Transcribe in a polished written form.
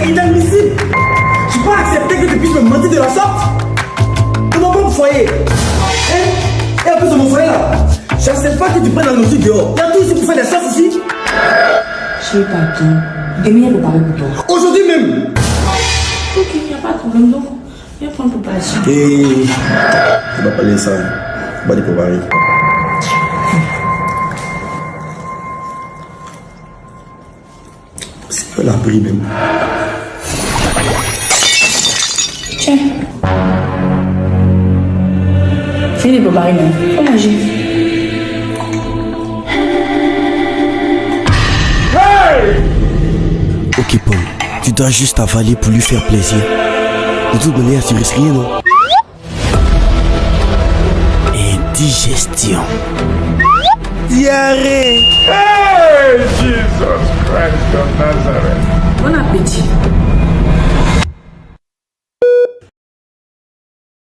c'est inadmissible. Je peux pas accepter que tu puisses me mentir de la sorte. De mon propre foyer. Et un peu de mon foyer là. J'accepte pas que tu prennes la nourriture dehors. Il y a tout ici pour faire des choses ici. Chérie, pardon. Demain, il faut parler pour toi. Aujourd'hui même. Ok, il n'y a pas de problème. Donc, viens prendre pour passer. Et tu vas parler ça. Tu vas découvrir. C'est pas l'abri même. Tiens. Fini pour parler. Faut manger. Ok Paul, tu dois juste avaler pour lui faire plaisir. De toute manière, tu risques rien, non? Indigestion. Diarrhée. Hey, Jesus Christ of Nazareth. Bon appétit.